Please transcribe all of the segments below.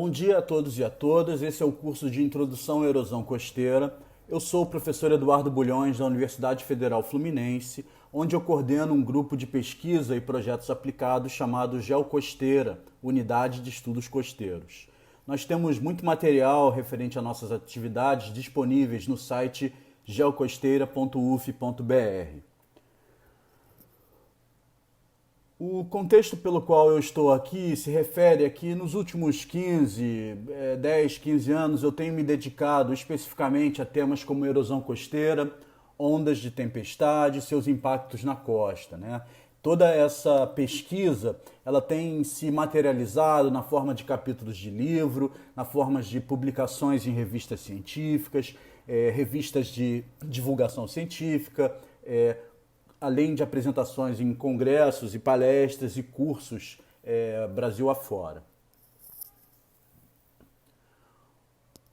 Bom dia a todos e a todas, esse é o curso de Introdução à Erosão Costeira. Eu sou o professor Eduardo Bulhões, da Universidade Federal Fluminense, onde eu coordeno um grupo de pesquisa e projetos aplicados chamado Geocosteira, Unidade de Estudos Costeiros. Nós temos muito material referente a nossas atividades disponíveis no site geocosteira.uf.br. O contexto pelo qual eu estou aqui se refere a que nos últimos 10, 15 anos eu tenho me dedicado especificamente a temas como erosão costeira, ondas de tempestade e seus impactos na costa, né? Toda essa pesquisa ela tem se materializado na forma de capítulos de livro, na forma de publicações em revistas científicas, revistas de divulgação científica, além de apresentações em congressos e palestras e cursos Brasil afora.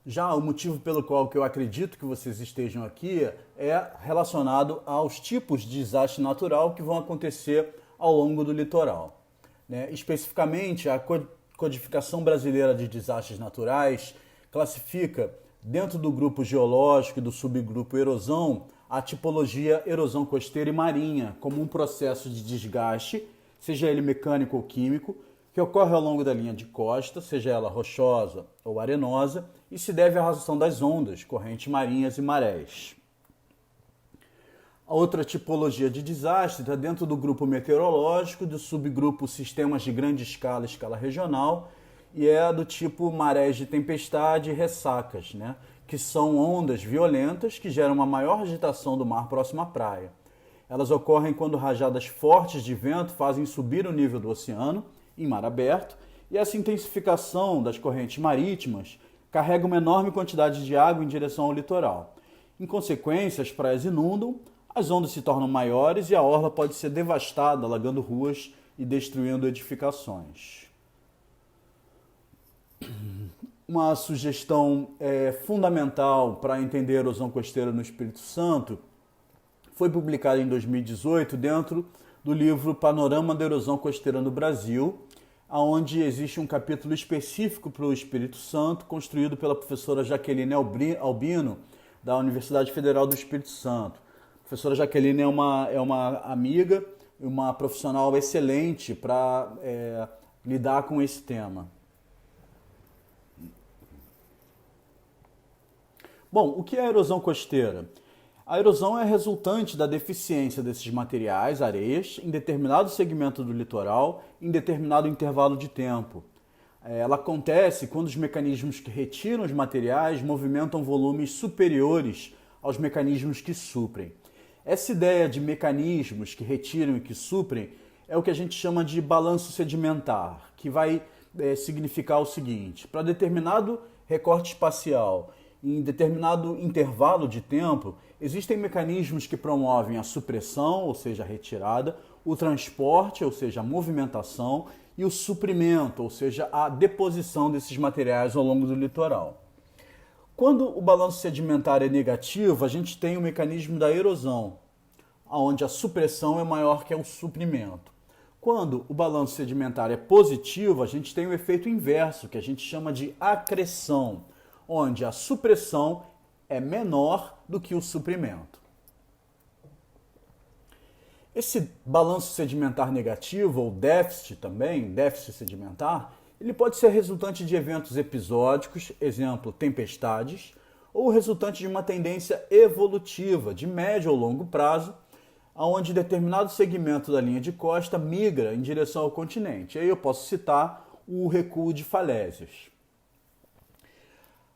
Já o motivo pelo qual que eu acredito que vocês estejam aqui é relacionado aos tipos de desastre natural que vão acontecer ao longo do litoral, né? Especificamente, a Codificação Brasileira de Desastres Naturais classifica, dentro do grupo geológico e do subgrupo erosão, a tipologia erosão costeira e marinha como um processo de desgaste, seja ele mecânico ou químico, que ocorre ao longo da linha de costa, seja ela rochosa ou arenosa, e se deve à ação das ondas, correntes marinhas e marés. A outra tipologia de desastre está dentro do grupo meteorológico, do subgrupo sistemas de grande escala, escala regional, e é do tipo marés de tempestade e ressacas, né? Que são ondas violentas que geram uma maior agitação do mar próximo à praia. Elas ocorrem quando rajadas fortes de vento fazem subir o nível do oceano, em mar aberto, e essa intensificação das correntes marítimas carrega uma enorme quantidade de água em direção ao litoral. Em consequência, as praias inundam, as ondas se tornam maiores e a orla pode ser devastada, alagando ruas e destruindo edificações. Uma sugestão fundamental para entender a erosão costeira no Espírito Santo foi publicada em 2018 dentro do livro Panorama da Erosão Costeira no Brasil, onde existe um capítulo específico para o Espírito Santo, construído pela professora Jaqueline Albino, da Universidade Federal do Espírito Santo. A professora Jaqueline é uma amiga, uma profissional excelente para lidar com esse tema. Bom, o que é a erosão costeira? A erosão é resultante da deficiência desses materiais, areias, em determinado segmento do litoral, em determinado intervalo de tempo. Ela acontece quando os mecanismos que retiram os materiais movimentam volumes superiores aos mecanismos que suprem. Essa ideia de mecanismos que retiram e que suprem é o que a gente chama de balanço sedimentar, que vai significar o seguinte: para determinado recorte espacial, em determinado intervalo de tempo, existem mecanismos que promovem a supressão, ou seja, a retirada, o transporte, ou seja, a movimentação, e o suprimento, ou seja, a deposição desses materiais ao longo do litoral. Quando o balanço sedimentar é negativo, a gente tem o mecanismo da erosão, onde a supressão é maior que o suprimento. Quando o balanço sedimentar é positivo, a gente tem o efeito inverso, que a gente chama de acreção, onde a supressão é menor do que o suprimento. Esse balanço sedimentar negativo, ou déficit também, déficit sedimentar, ele pode ser resultante de eventos episódicos, exemplo, tempestades, ou resultante de uma tendência evolutiva, de médio ou longo prazo, onde determinado segmento da linha de costa migra em direção ao continente. Aí eu posso citar o recuo de falésias.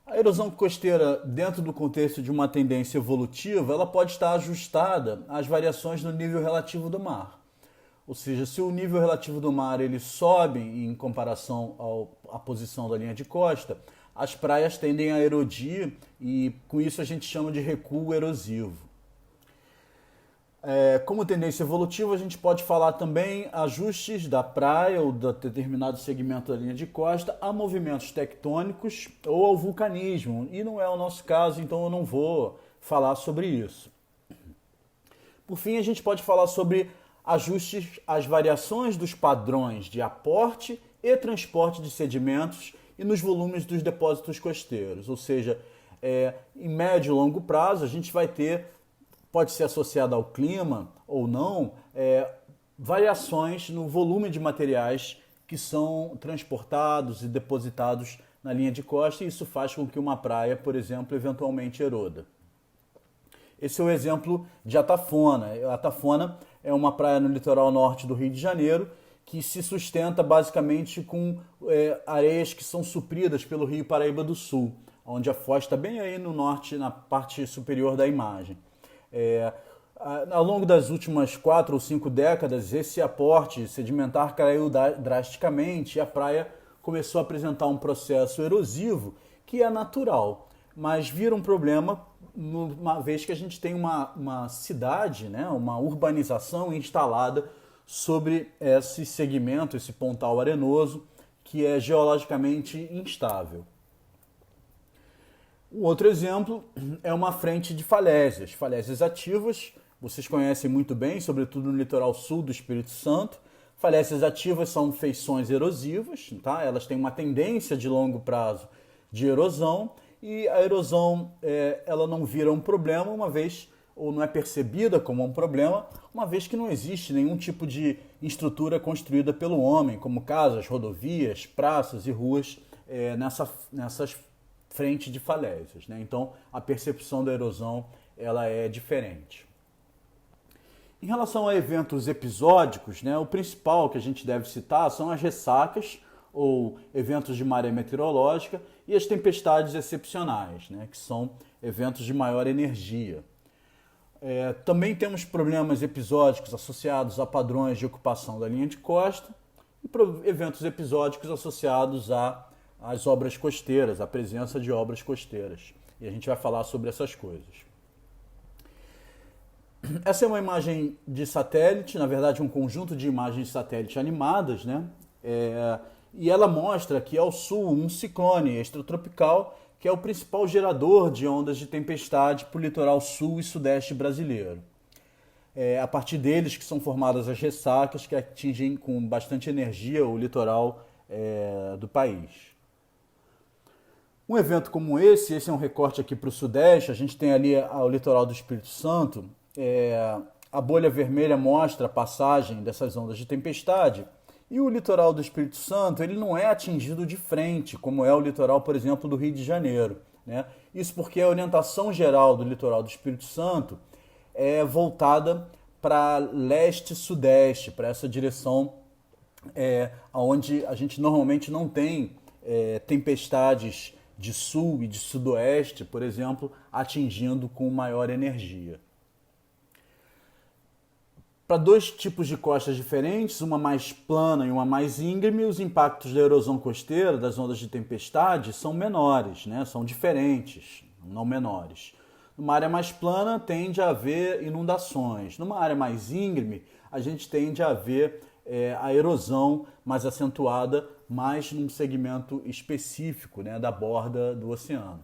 A erosão costeira, dentro do contexto de uma tendência evolutiva, ela pode estar ajustada às variações no nível relativo do mar. Ou seja, se o nível relativo do mar ele sobe em comparação à posição da linha de costa, as praias tendem a erodir e com isso a gente chama de recuo erosivo. Como tendência evolutiva, a gente pode falar também ajustes da praia ou de determinado segmento da linha de costa a movimentos tectônicos ou ao vulcanismo. E não é o nosso caso, então eu não vou falar sobre isso. Por fim, a gente pode falar sobre ajustes às variações dos padrões de aporte e transporte de sedimentos e nos volumes dos depósitos costeiros. Ou seja, em médio e longo prazo a gente vai ter, pode ser associado ao clima ou não, variações no volume de materiais que são transportados e depositados na linha de costa, e isso faz com que uma praia, por exemplo, eventualmente eroda. Esse é o exemplo de Atafona. Atafona é uma praia no litoral norte do Rio de Janeiro que se sustenta basicamente com areias que são supridas pelo Rio Paraíba do Sul, onde a foz está bem aí no norte, na parte superior da imagem. Ao longo das últimas 4 ou 5 décadas, esse aporte sedimentar caiu drasticamente e a praia começou a apresentar um processo erosivo que é natural, mas vira um problema uma vez que a gente tem uma cidade, né, uma urbanização instalada sobre esse segmento, esse pontal arenoso, que é geologicamente instável. Um outro exemplo é uma frente de falésias ativas, vocês conhecem muito bem, sobretudo no litoral sul do Espírito Santo. Falésias ativas são feições erosivas, tá? Elas têm uma tendência de longo prazo de erosão, e a erosão ela não vira um problema uma vez, ou não é percebida como um problema, uma vez que não existe nenhum tipo de estrutura construída pelo homem, como casas, rodovias, praças e ruas nessas frentes de falésias, né? Então a percepção da erosão ela é diferente. Em relação a eventos episódicos, né, o principal que a gente deve citar são as ressacas, ou eventos de maré meteorológica, e as tempestades excepcionais, né, que são eventos de maior energia. Também temos problemas episódicos associados a padrões de ocupação da linha de costa e eventos episódicos associados às obras costeiras, à presença de obras costeiras. E a gente vai falar sobre essas coisas. Essa é uma imagem de satélite, na verdade um conjunto de imagens de satélite animadas, né? E ela mostra que ao sul um ciclone extratropical, que é o principal gerador de ondas de tempestade para o litoral sul e sudeste brasileiro. A partir deles que são formadas as ressacas que atingem com bastante energia o litoral do país. Um evento como esse é um recorte aqui para o sudeste, a gente tem ali o litoral do Espírito Santo. A bolha vermelha mostra a passagem dessas ondas de tempestade, e o litoral do Espírito Santo ele não é atingido de frente, como é o litoral, por exemplo, do Rio de Janeiro, né? Isso porque a orientação geral do litoral do Espírito Santo é voltada para leste-sudeste, para essa direção onde a gente normalmente não tem tempestades de sul e de sudoeste, por exemplo, atingindo com maior energia. Para dois tipos de costas diferentes, uma mais plana e uma mais íngreme, os impactos da erosão costeira, das ondas de tempestade, são menores, né? São diferentes, não menores. Numa área mais plana, tende a haver inundações. Numa área mais íngreme, a gente tende a ver a erosão mais acentuada, mais num segmento específico, né, da borda do oceano.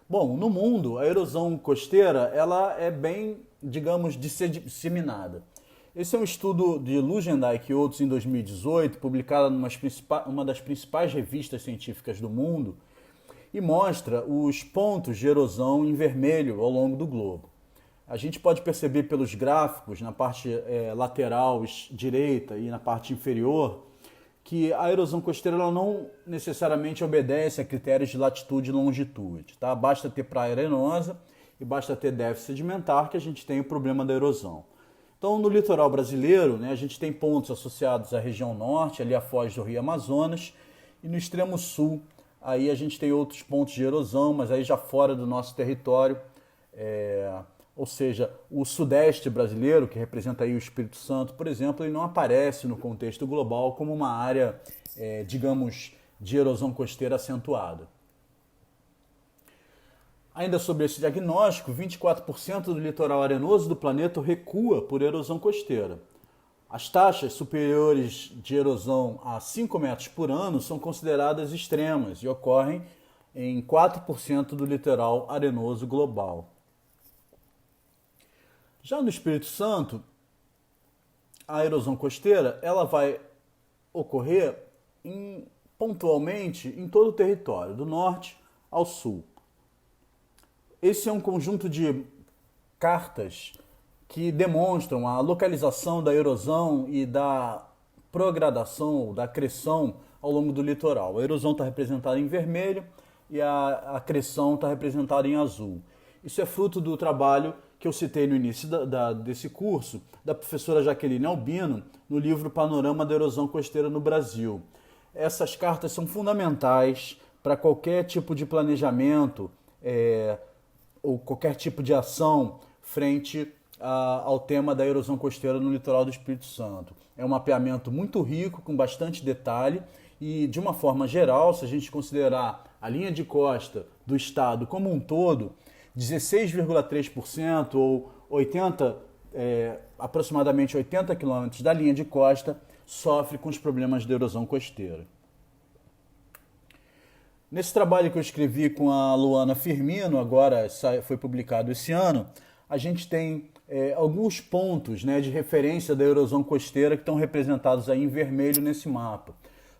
Bom, no mundo, a erosão costeira ela é bem, digamos, disseminada. Esse é um estudo de Lugendijk e outros em 2018, publicado numa das principais revistas científicas do mundo, e mostra os pontos de erosão em vermelho ao longo do globo. A gente pode perceber pelos gráficos, na parte lateral direita e na parte inferior, que a erosão costeira ela não necessariamente obedece a critérios de latitude e longitude. Tá? Basta ter praia arenosa e basta ter déficit sedimentar que a gente tem o problema da erosão. Então, no litoral brasileiro, né, a gente tem pontos associados à região norte, ali a foz do Rio Amazonas, e no extremo sul, aí a gente tem outros pontos de erosão, mas aí já fora do nosso território, ou seja, o sudeste brasileiro, que representa aí o Espírito Santo, por exemplo, ele não aparece no contexto global como uma área, digamos, de erosão costeira acentuada. Ainda sobre esse diagnóstico, 24% do litoral arenoso do planeta recua por erosão costeira. As taxas superiores de erosão a 5 metros por ano são consideradas extremas e ocorrem em 4% do litoral arenoso global. Já no Espírito Santo, a erosão costeira ela vai ocorrer pontualmente em todo o território, do norte ao sul. Esse é um conjunto de cartas que demonstram a localização da erosão e da progradação, da acreção ao longo do litoral. A erosão está representada em vermelho e a acreção está representada em azul. Isso é fruto do trabalho que eu citei no início desse curso, da professora Jaqueline Albino, no livro Panorama da Erosão Costeira no Brasil. Essas cartas são fundamentais para qualquer tipo de planejamento ou qualquer tipo de ação frente ao tema da erosão costeira no litoral do Espírito Santo. É um mapeamento muito rico, com bastante detalhe e, de uma forma geral, se a gente considerar a linha de costa do estado como um todo, 16,3% ou aproximadamente 80 quilômetros da linha de costa sofre com os problemas de erosão costeira. Nesse trabalho que eu escrevi com a Luana Firmino, agora foi publicado esse ano, a gente tem alguns pontos, né, de referência da erosão costeira que estão representados aí em vermelho nesse mapa.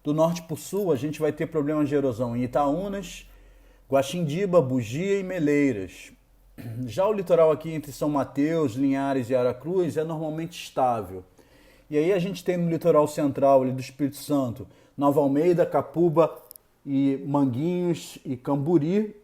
Do norte para o sul, a gente vai ter problemas de erosão em Itaúnas, Guaxindiba, Bugia e Meleiras. Já o litoral aqui entre São Mateus, Linhares e Aracruz é normalmente estável. E aí a gente tem no litoral central ali do Espírito Santo, Nova Almeida, Capuba e Manguinhos e Camburi.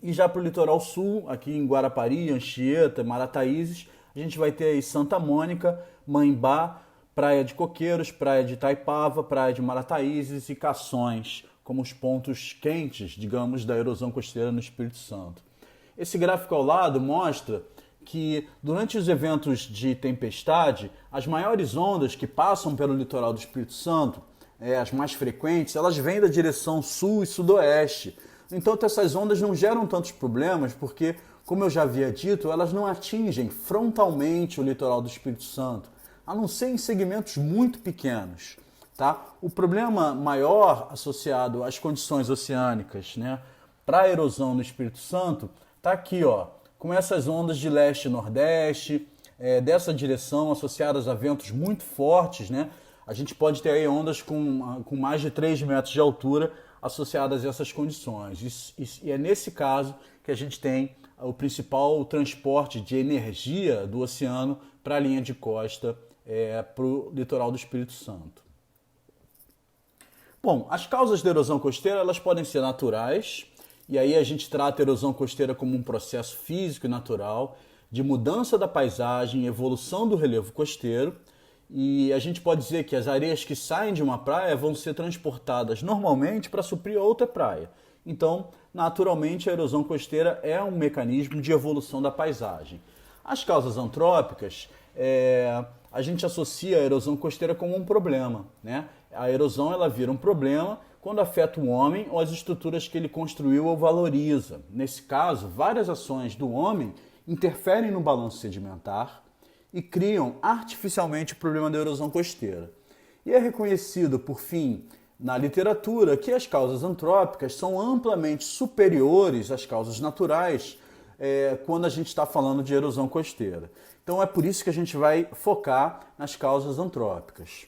E já para o litoral sul, aqui em Guarapari, Anchieta, Marataízes, a gente vai ter aí Santa Mônica, Maimbá, Praia de Coqueiros, Praia de Itaipava, Praia de Marataízes e Cações, como os pontos quentes, digamos, da erosão costeira no Espírito Santo. Esse gráfico ao lado mostra que durante os eventos de tempestade, as maiores ondas que passam pelo litoral do Espírito Santo, as mais frequentes, elas vêm da direção sul e sudoeste. Então essas ondas não geram tantos problemas porque, como eu já havia dito, elas não atingem frontalmente o litoral do Espírito Santo, a não ser em segmentos muito pequenos. Tá? O problema maior associado às condições oceânicas, né, para a erosão no Espírito Santo está aqui, com essas ondas de leste e nordeste, dessa direção associadas a ventos muito fortes. Né? A gente pode ter aí ondas com mais de 3 metros de altura associadas a essas condições. E é nesse caso que a gente tem o principal transporte de energia do oceano para a linha de costa, para o litoral do Espírito Santo. Bom, as causas da erosão costeira elas podem ser naturais, e aí a gente trata a erosão costeira como um processo físico e natural de mudança da paisagem e evolução do relevo costeiro, e a gente pode dizer que as areias que saem de uma praia vão ser transportadas normalmente para suprir outra praia. Então, naturalmente, a erosão costeira é um mecanismo de evolução da paisagem. As causas antrópicas, a gente associa a erosão costeira como um problema, né? A erosão ela vira um problema quando afeta o homem ou as estruturas que ele construiu ou valoriza. Nesse caso, várias ações do homem interferem no balanço sedimentar e criam artificialmente o problema da erosão costeira. E é reconhecido, por fim, na literatura, que as causas antrópicas são amplamente superiores às causas naturais quando a gente está falando de erosão costeira. Então é por isso que a gente vai focar nas causas antrópicas.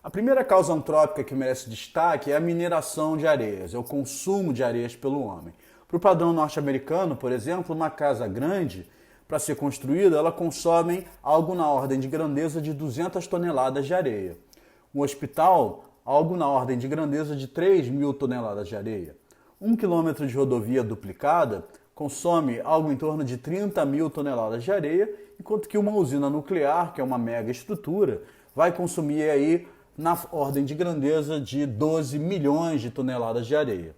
A primeira causa antrópica que merece destaque é a mineração de areias, é o consumo de areias pelo homem. Para o padrão norte-americano, por exemplo, uma casa grande, para ser construída, ela consome algo na ordem de grandeza de 200 toneladas de areia. Um hospital, algo na ordem de grandeza de 3.000 toneladas de areia. 1 quilômetro de rodovia duplicada consome algo em torno de 30.000 toneladas de areia, enquanto que uma usina nuclear, que é uma mega estrutura, vai consumir aí na ordem de grandeza de 12 milhões de toneladas de areia.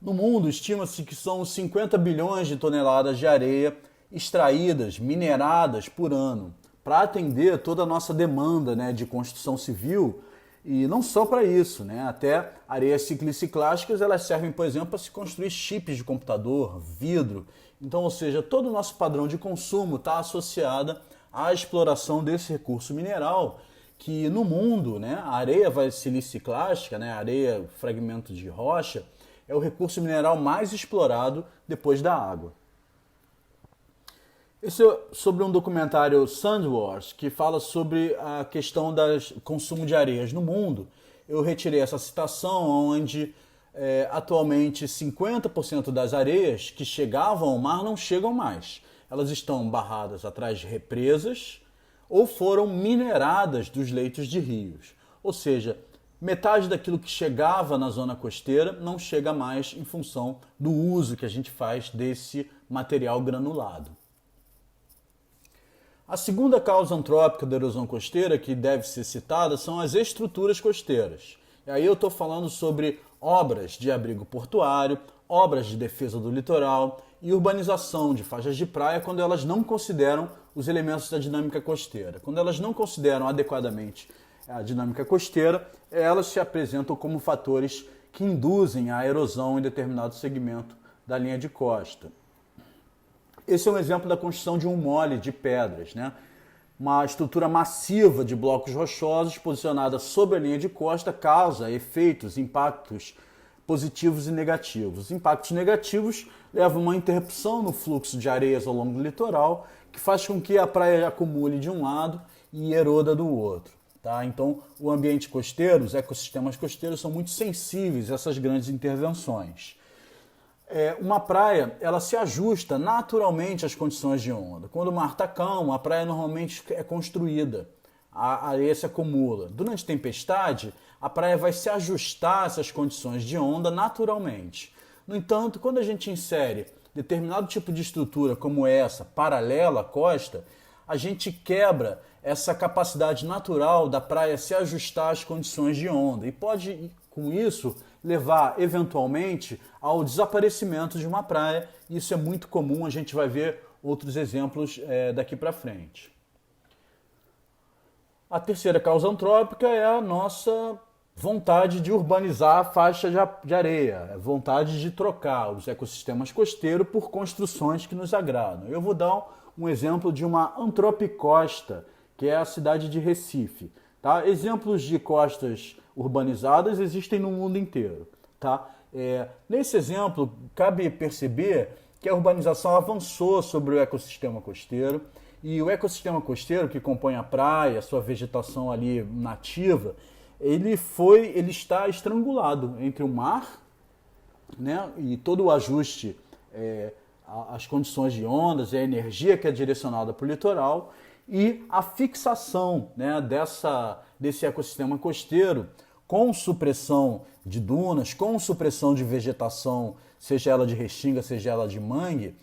No mundo, estima-se que são 50 bilhões de toneladas de areia extraídas, mineradas por ano, para atender toda a nossa demanda, né, de construção civil. E não só para isso, né? Até areias cicliciclásticas elas servem, por exemplo, para se construir chips de computador, vidro. Então, ou seja, todo o nosso padrão de consumo está associado à exploração desse recurso mineral, que no mundo, né, a areia siliciclástica, né, a areia fragmento de rocha, é o recurso mineral mais explorado depois da água. Esse é sobre um documentário Sand Wars, que fala sobre a questão do consumo de areias no mundo. Eu retirei essa citação onde atualmente 50% das areias que chegavam ao mar não chegam mais. Elas estão barradas atrás de represas ou foram mineradas dos leitos de rios. Ou seja, metade daquilo que chegava na zona costeira não chega mais em função do uso que a gente faz desse material granulado. A segunda causa antrópica da erosão costeira que deve ser citada são as estruturas costeiras. E aí eu estou falando sobre obras de abrigo portuário, obras de defesa do litoral e urbanização de faixas de praia quando elas não consideram os elementos da dinâmica costeira. Quando elas não consideram adequadamente a dinâmica costeira, elas se apresentam como fatores que induzem a erosão em determinado segmento da linha de costa. Esse é um exemplo da construção de um mole de pedras, né? Uma estrutura massiva de blocos rochosos posicionada sobre a linha de costa causa efeitos, impactos positivos e negativos. Os impactos negativos levam a uma interrupção no fluxo de areias ao longo do litoral, que faz com que a praia acumule de um lado e eroda do outro. Tá? Então, o ambiente costeiro, os ecossistemas costeiros são muito sensíveis a essas grandes intervenções. Uma praia, ela se ajusta naturalmente às condições de onda. Quando o mar está calmo, a praia normalmente é construída, a areia se acumula. Durante tempestade, a praia vai se ajustar a essas condições de onda naturalmente. No entanto, quando a gente insere determinado tipo de estrutura como essa, paralela à costa, a gente quebra essa capacidade natural da praia se ajustar às condições de onda e pode, com isso, levar eventualmente ao desaparecimento de uma praia. Isso é muito comum, a gente vai ver outros exemplos daqui para frente. A terceira causa antrópica é a nossa vontade de urbanizar a faixa de areia, a vontade de trocar os ecossistemas costeiros por construções que nos agradam. Eu vou dar um exemplo de uma antropicosta, que é a cidade de Recife. Tá? Exemplos de costas urbanizadas existem no mundo inteiro. Tá? Nesse exemplo, cabe perceber que a urbanização avançou sobre o ecossistema costeiro, e o ecossistema costeiro, que compõe a praia, a sua vegetação ali nativa, ele está estrangulado entre o mar, né, e todo o ajuste às condições de ondas e a energia que é direcionada para o litoral, e a fixação, né, desse ecossistema costeiro com supressão de dunas, com supressão de vegetação, seja ela de restinga, seja ela de mangue.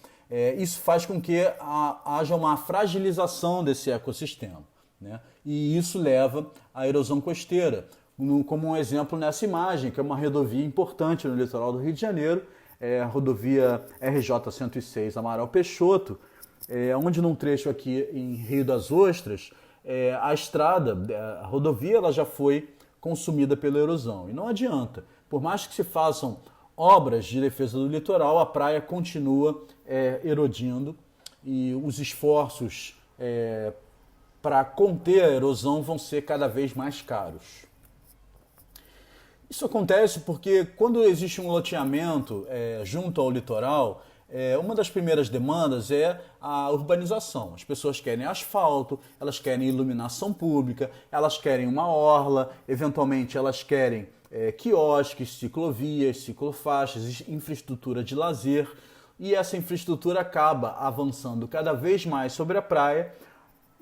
Isso faz com que haja uma fragilização desse ecossistema, né? E isso leva à erosão costeira, como um exemplo nessa imagem, que é uma rodovia importante no litoral do Rio de Janeiro, a rodovia RJ-106 Amaral Peixoto, onde num trecho aqui em Rio das Ostras, a rodovia ela já foi consumida pela erosão. E não adianta, por mais que se façam obras de defesa do litoral, a praia continua erodindo e os esforços para conter a erosão vão ser cada vez mais caros. Isso acontece porque quando existe um loteamento junto ao litoral, uma das primeiras demandas é a urbanização. As pessoas querem asfalto, elas querem iluminação pública, elas querem uma orla, eventualmente elas querem quiosques, ciclovias, ciclofaixas, infraestrutura de lazer, e essa infraestrutura acaba avançando cada vez mais sobre a praia,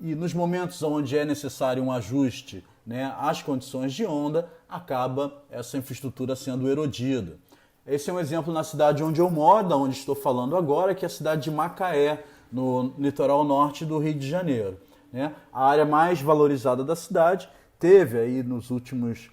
e nos momentos onde é necessário um ajuste, né, às condições de onda, acaba essa infraestrutura sendo erodida. Esse é um exemplo na cidade onde eu moro, da onde estou falando agora, que é a cidade de Macaé, no litoral norte do Rio de Janeiro, né? A área mais valorizada da cidade teve aí nos últimos,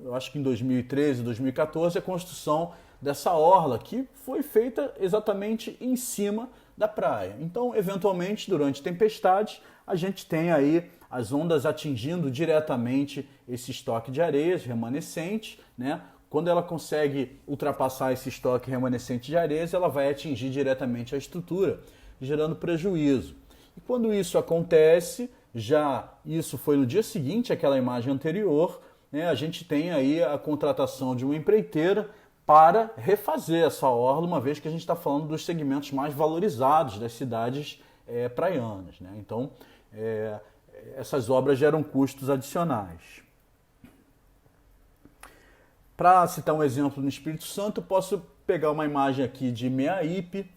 eu acho que em 2013, 2014, a construção dessa orla que foi feita exatamente em cima da praia. Então, eventualmente, durante tempestades, a gente tem aí as ondas atingindo diretamente esse estoque de areias remanescente, né? Quando ela consegue ultrapassar esse estoque remanescente de areias, ela vai atingir diretamente a estrutura, gerando prejuízo. E quando isso acontece, isso foi no dia seguinte àquela imagem anterior, né, a gente tem aí a contratação de uma empreiteira para refazer essa orla, uma vez que a gente está falando dos segmentos mais valorizados das cidades praianas, né? Então, essas obras geram custos adicionais. Para citar um exemplo no Espírito Santo, posso pegar uma imagem aqui de Meaípe.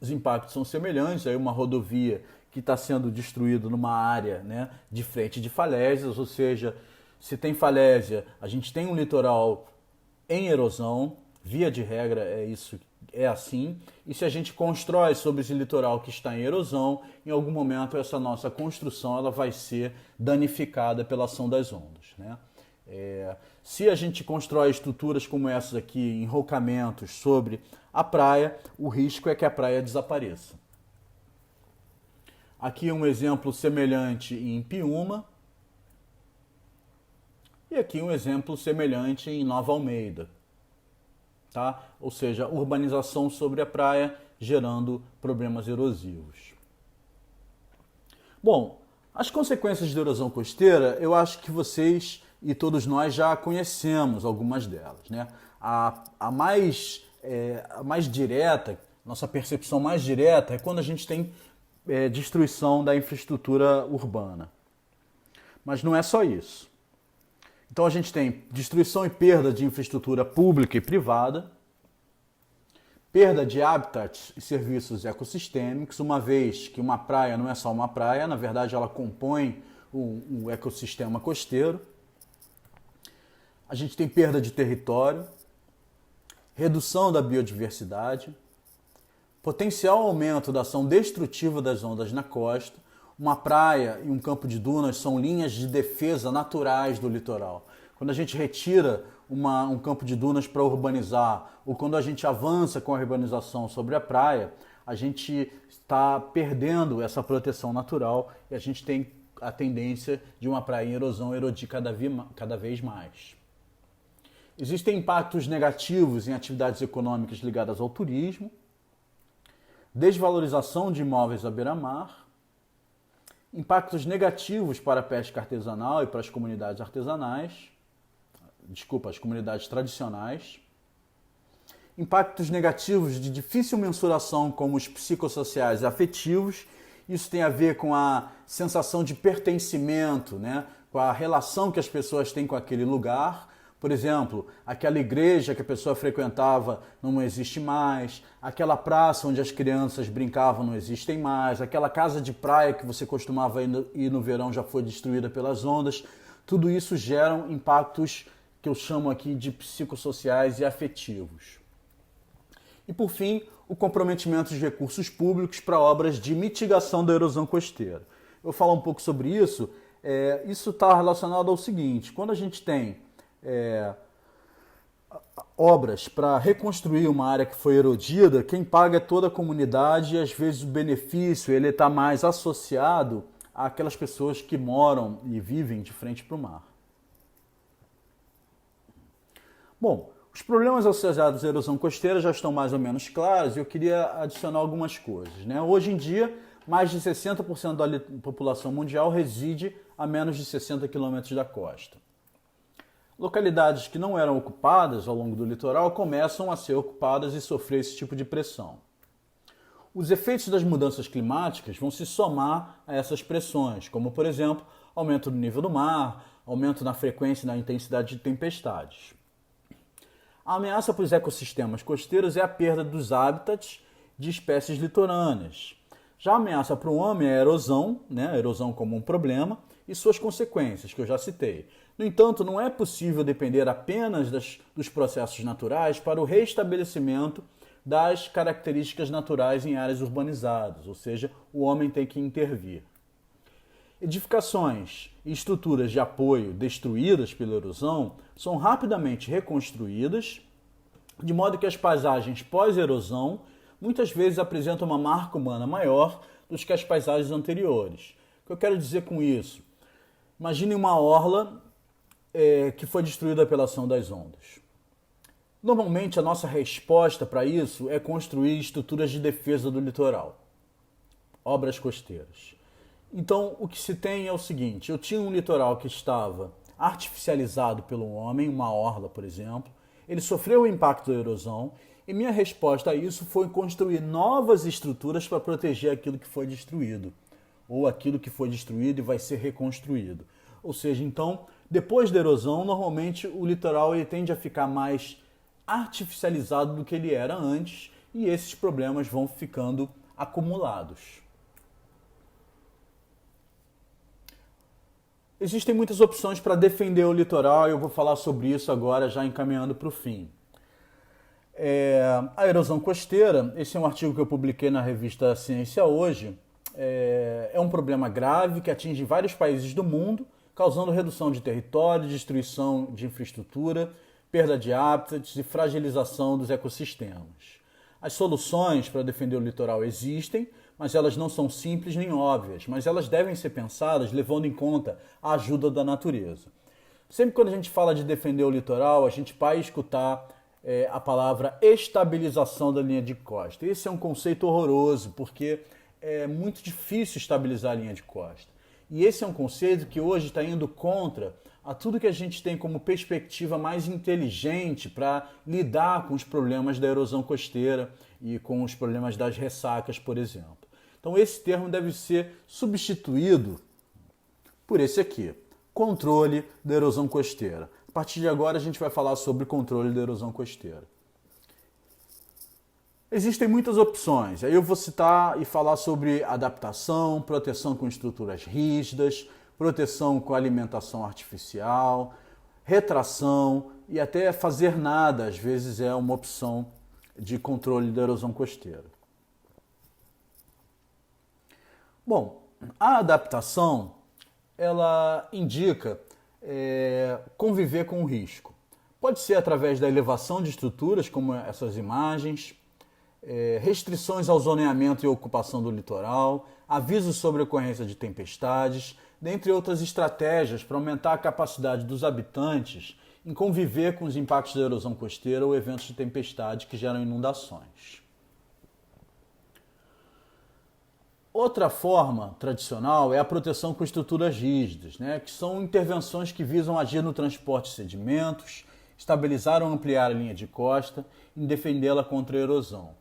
Os impactos são semelhantes, aí uma rodovia que está sendo destruída numa área, né, de frente de falésias, ou seja, se tem falésia, a gente tem um litoral em erosão, via de regra é assim, e se a gente constrói sobre esse litoral que está em erosão, em algum momento essa nossa construção ela vai ser danificada pela ação das ondas, né? Se a gente constrói estruturas como essas aqui, enrocamentos sobre a praia, o risco é que a praia desapareça. Aqui um exemplo semelhante em Piúma. E aqui um exemplo semelhante em Nova Almeida. Tá? Ou seja, urbanização sobre a praia gerando problemas erosivos. Bom, as consequências da erosão costeira, eu acho que vocês e todos nós já conhecemos algumas delas, né? A mais direta, nossa percepção mais direta é quando a gente tem destruição da infraestrutura urbana. Mas não é só isso. Então a gente tem destruição e perda de infraestrutura pública e privada, perda de habitats e serviços ecossistêmicos, uma vez que uma praia não é só uma praia, na verdade ela compõe o ecossistema costeiro. A gente tem perda de território, redução da biodiversidade, potencial aumento da ação destrutiva das ondas na costa. Uma praia e um campo de dunas são linhas de defesa naturais do litoral. Quando a gente retira um campo de dunas para urbanizar, ou quando a gente avança com a urbanização sobre a praia, a gente está perdendo essa proteção natural e a gente tem a tendência de uma praia em erosão erodir cada vez mais. Existem impactos negativos em atividades econômicas ligadas ao turismo, desvalorização de imóveis à beira-mar, impactos negativos para a pesca artesanal e para as comunidades as comunidades tradicionais, impactos negativos de difícil mensuração como os psicossociais e afetivos. Isso tem a ver com a sensação de pertencimento, né? Com a relação que as pessoas têm com aquele lugar. Por exemplo, aquela igreja que a pessoa frequentava não existe mais, aquela praça onde as crianças brincavam não existem mais, aquela casa de praia que você costumava ir no verão já foi destruída pelas ondas. Tudo isso gera impactos que eu chamo aqui de psicossociais e afetivos. E por fim, o comprometimento de recursos públicos para obras de mitigação da erosão costeira. Eu vou falar um pouco sobre isso. Isso está relacionado ao seguinte: quando a gente tem obras para reconstruir uma área que foi erodida, quem paga é toda a comunidade e às vezes o benefício ele está mais associado àquelas pessoas que moram e vivem de frente para o mar. Bom, os problemas associados à erosão costeira já estão mais ou menos claros e eu queria adicionar algumas coisas, né? Hoje em dia, mais de 60% da população mundial reside a menos de 60 quilômetros da costa. Localidades que não eram ocupadas ao longo do litoral começam a ser ocupadas e sofrer esse tipo de pressão. Os efeitos das mudanças climáticas vão se somar a essas pressões, como, por exemplo, aumento do nível do mar, aumento na frequência e na intensidade de tempestades. A ameaça para os ecossistemas costeiros é a perda dos hábitats de espécies litorâneas. Já a ameaça para o homem é a erosão, né? A erosão como um problema, e suas consequências, que eu já citei. No entanto, não é possível depender apenas dos processos naturais para o restabelecimento das características naturais em áreas urbanizadas, ou seja, o homem tem que intervir. Edificações e estruturas de apoio destruídas pela erosão são rapidamente reconstruídas, de modo que as paisagens pós-erosão muitas vezes apresentam uma marca humana maior do que as paisagens anteriores. O que eu quero dizer com isso? Imagine uma orla que foi destruída pela ação das ondas. Normalmente a nossa resposta para isso é construir estruturas de defesa do litoral, obras costeiras. Então o que se tem é o seguinte: eu tinha um litoral que estava artificializado pelo homem, uma orla, por exemplo, ele sofreu o impacto da erosão E minha resposta a isso foi construir novas estruturas para proteger aquilo que foi destruído, ou aquilo que foi destruído e vai ser reconstruído. Ou seja, então, depois da erosão, normalmente o litoral ele tende a ficar mais artificializado do que ele era antes, e esses problemas vão ficando acumulados. Existem muitas opções para defender o litoral e eu vou falar sobre isso agora, já encaminhando para o fim. A erosão costeira, esse é um artigo que eu publiquei na revista Ciência Hoje, é um problema grave que atinge vários países do mundo, causando redução de território, destruição de infraestrutura, perda de hábitats e fragilização dos ecossistemas. As soluções para defender o litoral existem, mas elas não são simples nem óbvias, mas elas devem ser pensadas levando em conta a ajuda da natureza. Sempre quando a gente fala de defender o litoral, a gente vai escutar a palavra estabilização da linha de costa. Esse é um conceito horroroso, porque é muito difícil estabilizar a linha de costa. E esse é um conceito que hoje está indo contra a tudo que a gente tem como perspectiva mais inteligente para lidar com os problemas da erosão costeira e com os problemas das ressacas, por exemplo. Então esse termo deve ser substituído por esse aqui, controle da erosão costeira. A partir de agora a gente vai falar sobre controle da erosão costeira. Existem muitas opções, aí eu vou citar e falar sobre adaptação, proteção com estruturas rígidas, proteção com alimentação artificial, retração e até fazer nada, às vezes é uma opção de controle da erosão costeira. Bom, a adaptação, ela indica conviver com o risco. Pode ser através da elevação de estruturas, como essas imagens, restrições ao zoneamento e ocupação do litoral, avisos sobre a ocorrência de tempestades, dentre outras estratégias para aumentar a capacidade dos habitantes em conviver com os impactos da erosão costeira ou eventos de tempestade que geram inundações. Outra forma tradicional é a proteção com estruturas rígidas, que são intervenções que visam agir no transporte de sedimentos, estabilizar ou ampliar a linha de costa e defendê-la contra a erosão.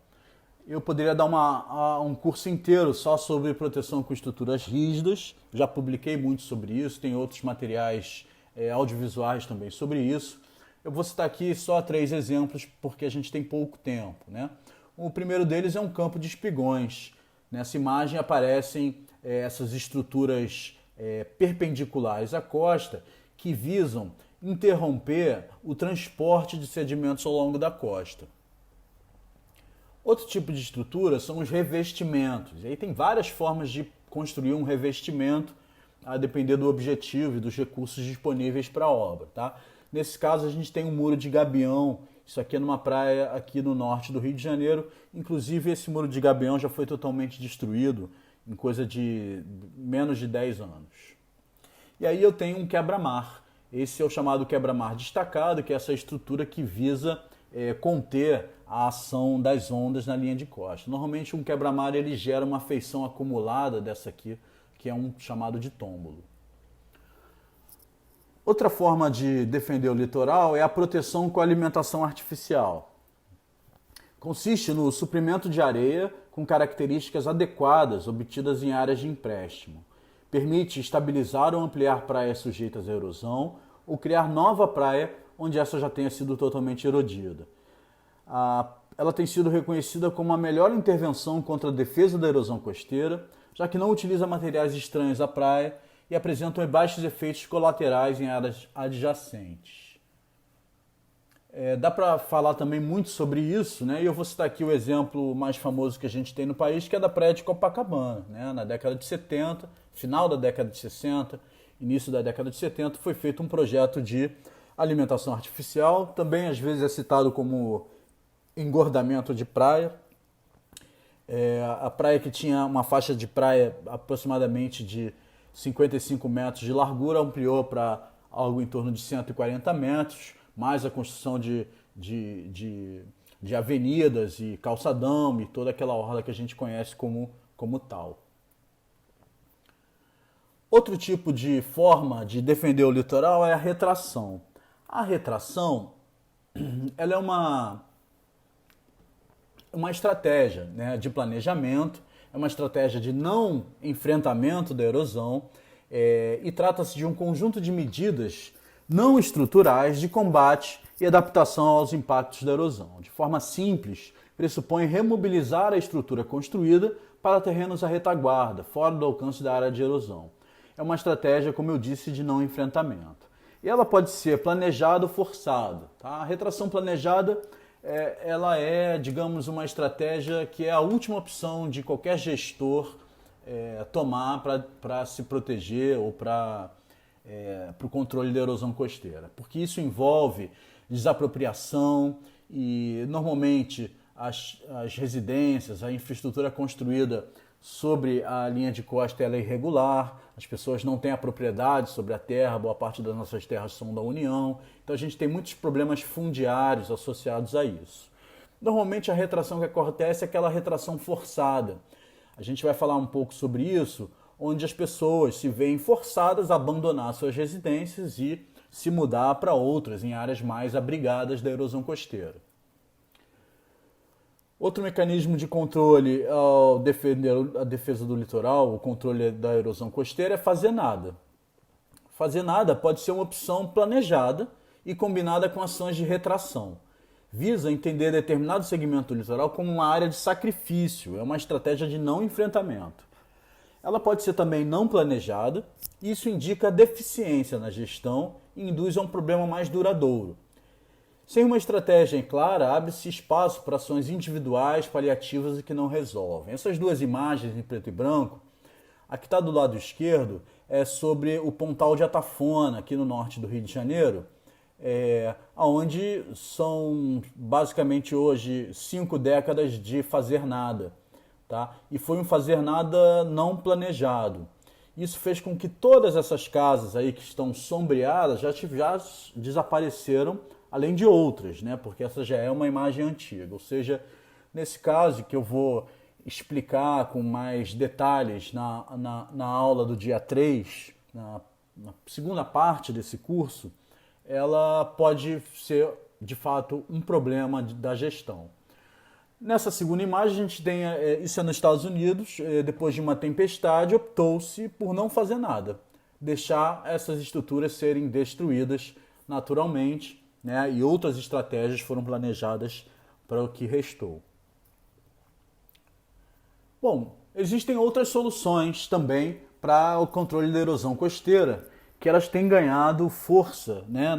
Eu poderia dar um curso inteiro só sobre proteção com estruturas rígidas, já publiquei muito sobre isso, tem outros materiais audiovisuais também sobre isso. Eu vou citar aqui só 3 exemplos porque a gente tem pouco tempo. O primeiro deles é um campo de espigões. Nessa imagem aparecem essas estruturas perpendiculares à costa que visam interromper o transporte de sedimentos ao longo da costa. Outro tipo de estrutura são os revestimentos. E aí tem várias formas de construir um revestimento a depender do objetivo e dos recursos disponíveis para a obra. Tá? Nesse caso a gente tem um muro de gabião. Isso aqui é numa praia aqui no norte do Rio de Janeiro. Inclusive esse muro de gabião já foi totalmente destruído em coisa de menos de 10 anos. E aí eu tenho um quebra-mar. Esse é o chamado quebra-mar destacado, que é essa estrutura que visa conter a ação das ondas na linha de costa. Normalmente um quebra-mar ele gera uma feição acumulada dessa aqui, que é um chamado de tômbolo. Outra forma de defender o litoral é a proteção com alimentação artificial. Consiste no suprimento de areia com características adequadas obtidas em áreas de empréstimo. Permite estabilizar ou ampliar praias sujeitas à erosão ou criar nova praia onde essa já tenha sido totalmente erodida. Ela tem sido reconhecida como a melhor intervenção contra a defesa da erosão costeira, já que não utiliza materiais estranhos à praia e apresentam baixos efeitos colaterais em áreas adjacentes. Dá para falar também muito sobre isso, e eu vou citar aqui o exemplo mais famoso que a gente tem no país, que é da praia de Copacabana. Na década de 70, final da década de 60, início da década de 70, foi feito um projeto de alimentação artificial, também às vezes é citado como engordamento de praia. A praia que tinha uma faixa de praia aproximadamente de 55 metros de largura, ampliou para algo em torno de 140 metros, mais a construção de avenidas e calçadão e toda aquela orla que a gente conhece como tal. Outro tipo de forma de defender o litoral é a retração. A retração ela é uma uma estratégia, né, de planejamento, é uma estratégia de não enfrentamento da erosão, e trata-se de um conjunto de medidas não estruturais de combate e adaptação aos impactos da erosão. De forma simples, pressupõe remobilizar a estrutura construída para terrenos à retaguarda, fora do alcance da área de erosão. É uma estratégia, como eu disse, de não enfrentamento. E ela pode ser planejada ou forçada. Tá? A retração planejada ela é, digamos, uma estratégia que é a última opção de qualquer gestor tomar para se proteger ou para o controle da erosão costeira. Porque isso envolve desapropriação e, normalmente, as residências, a infraestrutura construída sobre a linha de costa ela é irregular, as pessoas não têm a propriedade sobre a terra, boa parte das nossas terras são da União, então a gente tem muitos problemas fundiários associados a isso. Normalmente a retração que acontece é aquela retração forçada. A gente vai falar um pouco sobre isso, onde as pessoas se veem forçadas a abandonar suas residências e se mudar para outras, em áreas mais abrigadas da erosão costeira. Outro mecanismo de controle ao defender a defesa do litoral, o controle da erosão costeira, é fazer nada. Fazer nada pode ser uma opção planejada e combinada com ações de retração. Visa entender determinado segmento do litoral como uma área de sacrifício, é uma estratégia de não enfrentamento. Ela pode ser também não planejada, e isso indica deficiência na gestão e induz a um problema mais duradouro. Sem uma estratégia clara, abre-se espaço para ações individuais, paliativas e que não resolvem. Essas duas imagens em preto e branco, a que está do lado esquerdo é sobre o Pontal de Atafona, aqui no norte do Rio de Janeiro, onde são basicamente hoje 5 décadas de fazer nada. Tá? E foi um fazer nada não planejado. Isso fez com que todas essas casas aí que estão sombreadas já desapareceram, além de outras, né? Porque essa já é uma imagem antiga. Ou seja, nesse caso que eu vou explicar com mais detalhes na aula do dia 3, na segunda parte desse curso, ela pode ser, de fato, um problema da gestão. Nessa segunda imagem, a gente tem, isso é nos Estados Unidos, depois de uma tempestade, optou-se por não fazer nada, deixar essas estruturas serem destruídas naturalmente, né? E outras estratégias foram planejadas para o que restou. Bom, existem outras soluções também para o controle da erosão costeira, que elas têm ganhado força, né,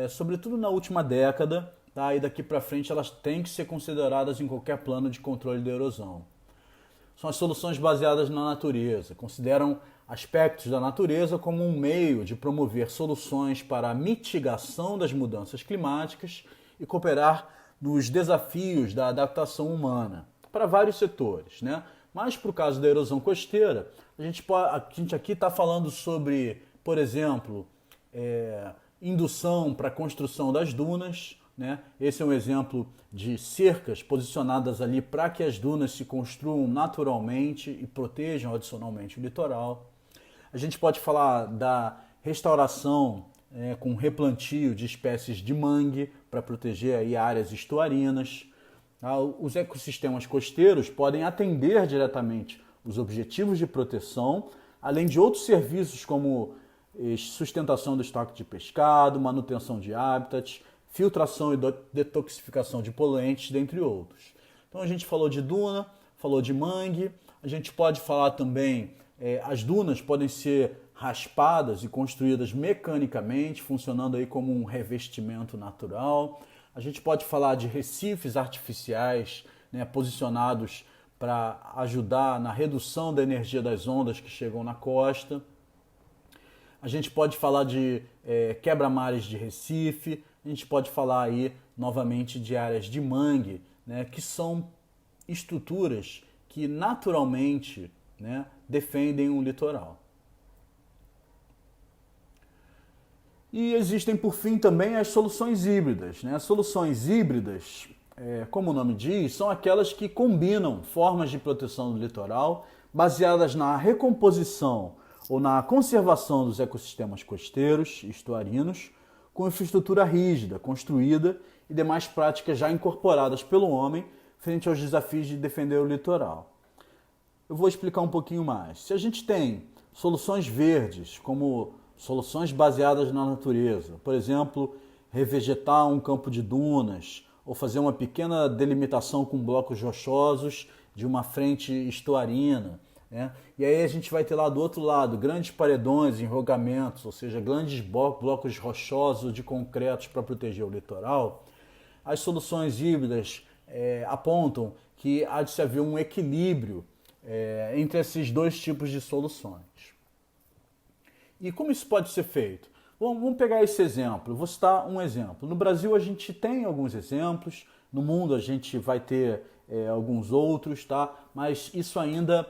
sobretudo na última década, tá? E daqui para frente elas têm que ser consideradas em qualquer plano de controle da erosão. São as soluções baseadas na natureza, consideram aspectos da natureza como um meio de promover soluções para a mitigação das mudanças climáticas e cooperar nos desafios da adaptação humana, para vários setores, né? Mas para o caso da erosão costeira, a gente aqui está falando sobre, por exemplo, indução para a construção das dunas, né? Esse é um exemplo de cercas posicionadas ali para que as dunas se construam naturalmente e protejam adicionalmente o litoral. A gente pode falar da restauração com replantio de espécies de mangue para proteger aí áreas estuarinas. Os ecossistemas costeiros podem atender diretamente os objetivos de proteção, além de outros serviços como sustentação do estoque de pescado, manutenção de hábitats, filtração e detoxificação de poluentes, dentre outros. Então a gente falou de duna, falou de mangue, a gente pode falar também, as dunas podem ser raspadas e construídas mecanicamente, funcionando aí como um revestimento natural. A gente pode falar de recifes artificiais, né, posicionados para ajudar na redução da energia das ondas que chegam na costa. A gente pode falar de quebra-mares de Recife. A gente pode falar aí novamente de áreas de mangue, né, que são estruturas que naturalmente, né, defendem o litoral. E existem, por fim, também as soluções híbridas, né? As soluções híbridas, como o nome diz, são aquelas que combinam formas de proteção do litoral baseadas na recomposição ou na conservação dos ecossistemas costeiros e estuarinos com infraestrutura rígida, construída e demais práticas já incorporadas pelo homem frente aos desafios de defender o litoral. Eu vou explicar um pouquinho mais. Se a gente tem soluções verdes, como soluções baseadas na natureza, por exemplo, revegetar um campo de dunas ou fazer uma pequena delimitação com blocos rochosos de uma frente estuarina, né? E aí a gente vai ter lá do outro lado grandes paredões, enrogamentos, ou seja, grandes blocos rochosos de concretos para proteger o litoral. As soluções híbridas apontam que há de se haver um equilíbrio entre esses dois tipos de soluções. E como isso pode ser feito? Bom, vamos pegar esse exemplo, vou citar um exemplo. No Brasil a gente tem alguns exemplos, no mundo a gente vai ter alguns outros, tá? Mas isso ainda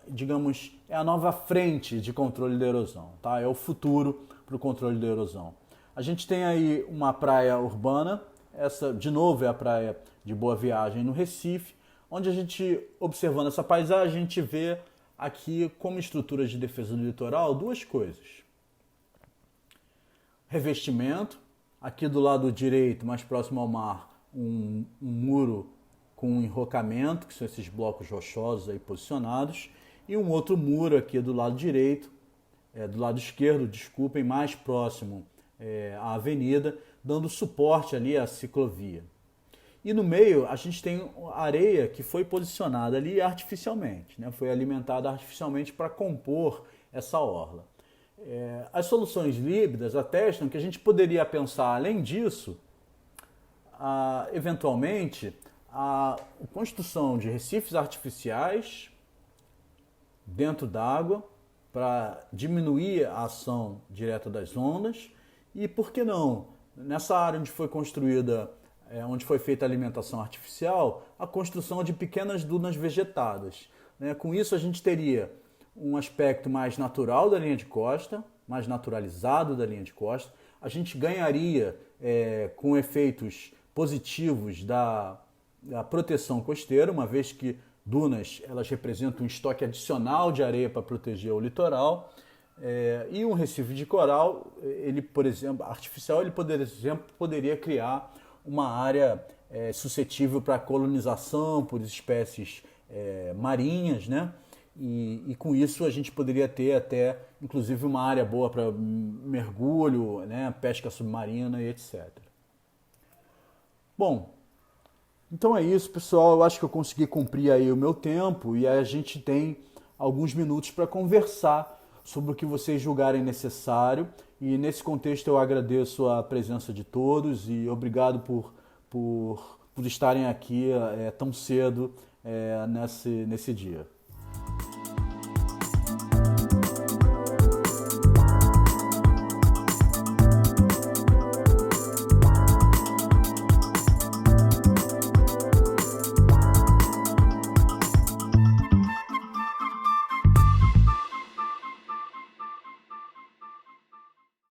digamos, é a nova frente de controle da erosão, tá? É o futuro para o controle da erosão. A gente tem aí uma praia urbana, essa de novo é a praia de Boa Viagem no Recife, onde a gente, observando essa paisagem, a gente vê aqui como estrutura de defesa do litoral duas coisas. Revestimento, aqui do lado direito, mais próximo ao mar, um muro com um enrocamento, que são esses blocos rochosos aí posicionados, e um outro muro aqui do lado direito, do lado esquerdo, desculpem, mais próximo à avenida, dando suporte ali à ciclovia. E no meio a gente tem areia que foi posicionada ali artificialmente, né? Foi alimentada artificialmente para compor essa orla. As soluções híbridas atestam que a gente poderia pensar, além disso, eventualmente, a construção de recifes artificiais dentro d'água para diminuir a ação direta das ondas e, por que não, nessa área onde foi construída, onde foi feita a alimentação artificial, a construção de pequenas dunas vegetadas, né? Com isso a gente teria um aspecto mais natural da linha de costa, mais naturalizado da linha de costa, a gente ganharia com efeitos positivos da proteção costeira, uma vez que dunas elas representam um estoque adicional de areia para proteger o litoral, e um recife de coral, ele, por exemplo, artificial, ele poderia criar uma área suscetível para colonização por espécies marinhas, né? E com isso a gente poderia ter até, inclusive, uma área boa para mergulho, né? Pesca submarina e etc. Bom, então é isso, pessoal. Eu acho que eu consegui cumprir aí o meu tempo e a gente tem alguns minutos para conversar sobre o que vocês julgarem necessário. E nesse contexto eu agradeço a presença de todos e obrigado por estarem aqui tão cedo nesse dia.